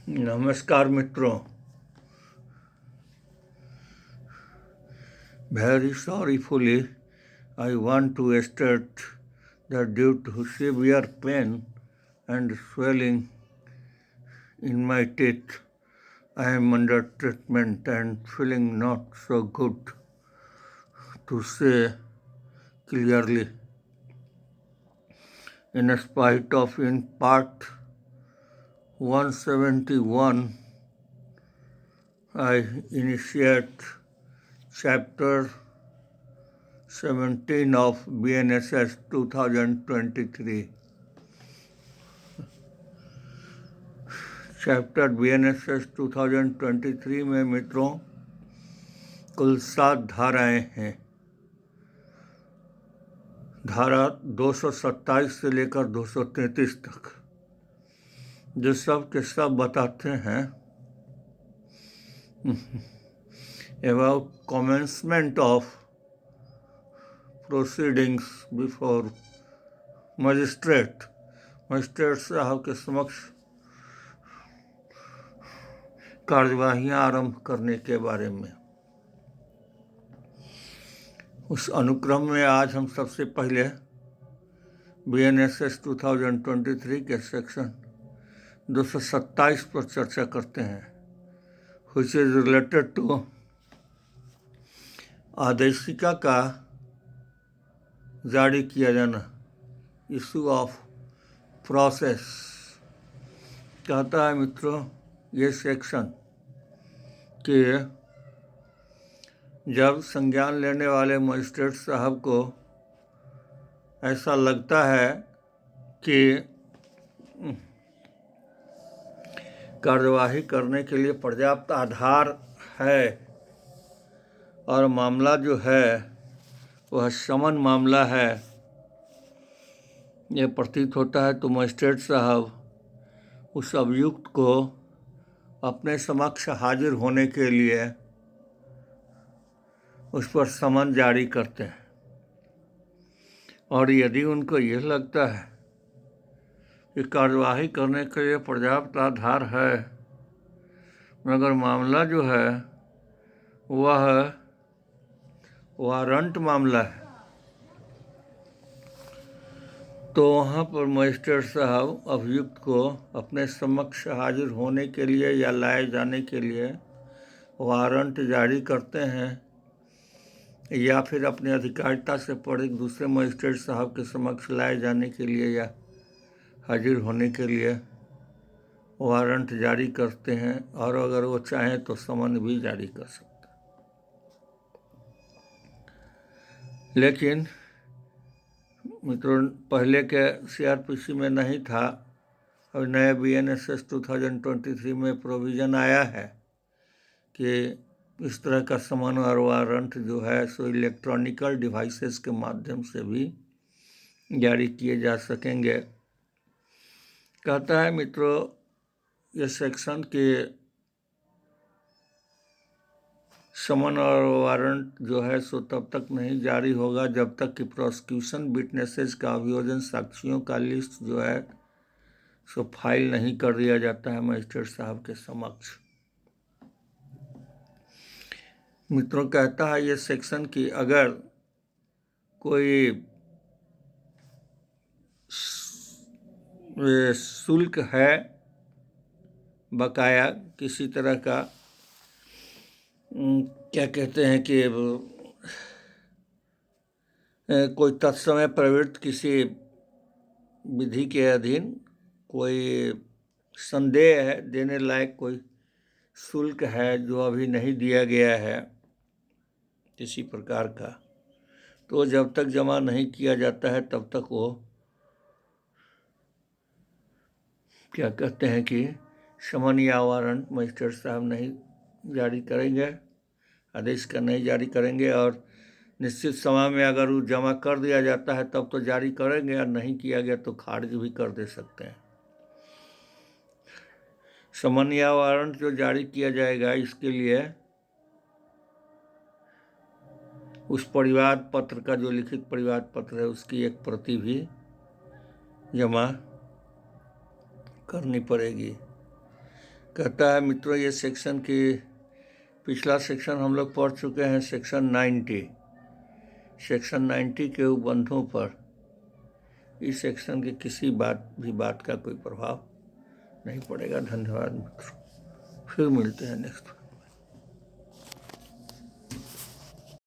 नमस्कार मित्रों। Very sorrowfully, I want to state that due to severe pain and swelling in my teeth, I am under treatment and feeling not so good to say clearly. In spite of in part 171, I initiate chapter 17 of BNSS 2023. Chapter BNSS 2023 में मित्रों कुल 7 धाराएं हैं। धारा 227 से लेकर 233 तक, जो सब के सब बताते हैं about commencement of proceedings before magistrate साहब के समक्ष कार्यवाहियां आरंभ करने के बारे में। उस अनुक्रम में आज हम सबसे पहले BNSS 2023 के सेक्शन 227 पर चर्चा करते हैं, which is related to आदेशिका का जारी किया जाना, इशू ऑफ प्रोसेस। कहता है मित्रों ये सेक्शन कि जब संज्ञान लेने वाले मजिस्ट्रेट साहब को ऐसा लगता है कि कार्यवाही करने के लिए पर्याप्त आधार है और मामला जो है वह समन मामला है, यह प्रतीत होता है, तो मजिस्ट्रेट साहब उस अभियुक्त को अपने समक्ष हाजिर होने के लिए उस पर समन जारी करते हैं। और यदि उनको यह लगता है कि कार्यवाही करने के लिए पर्याप्त आधार है, मगर मामला जो है वह वारंट मामला है, तो वहाँ पर मजिस्ट्रेट साहब अभियुक्त को अपने समक्ष हाजिर होने के लिए या लाए जाने के लिए वारंट जारी करते हैं, या फिर अपने अधिकारिता से पड़े दूसरे मजिस्ट्रेट साहब के समक्ष लाए जाने के लिए या हाजिर होने के लिए वारंट जारी करते हैं, और अगर वो चाहें तो समन भी जारी कर सकते हैं। लेकिन मित्रों पहले के CRPC में नहीं था, और नए BNSS 2023 में प्रोविज़न आया है कि इस तरह का समन और वारंट जो है सो इलेक्ट्रॉनिकल डिवाइसेस के माध्यम से भी जारी किए जा सकेंगे। कहता है मित्रों ये सेक्शन के समन और वारंट जो है सो तब तक नहीं जारी होगा जब तक कि प्रोसिक्यूशन विटनेसेस का अभियोजन साक्षियों का लिस्ट जो है सो फाइल नहीं कर दिया जाता है मजिस्ट्रेट साहब के समक्ष। मित्रों कहता है ये सेक्शन कि अगर कोई शुल्क है बकाया किसी तरह का, क्या कहते हैं कि कोई तत्समय प्रवृत्त किसी विधि के अधीन कोई संदेह है, देने लायक कोई शुल्क है जो अभी नहीं दिया गया है किसी प्रकार का, तो जब तक जमा नहीं किया जाता है तब तक वो क्या कहते हैं कि समन या वारंट मजिस्ट्रेट साहब नहीं जारी करेंगे, आदेश का नहीं जारी करेंगे, और निश्चित समय में अगर वो जमा कर दिया जाता है तब तो जारी करेंगे, और नहीं किया गया तो खारिज भी कर दे सकते हैं। समन या वारंट जो जारी किया जाएगा इसके लिए उस परिवाद पत्र का, जो लिखित परिवाद पत्र है, उसकी एक प्रति भी जमा करनी पड़ेगी। कहता है मित्रों, ये सेक्शन की पिछला सेक्शन हम लोग पढ़ चुके हैं, सेक्शन 90 के उपबंधों पर इस सेक्शन के किसी बात का कोई प्रभाव नहीं पड़ेगा। धन्यवाद मित्रों, फिर मिलते हैं नेक्स्ट।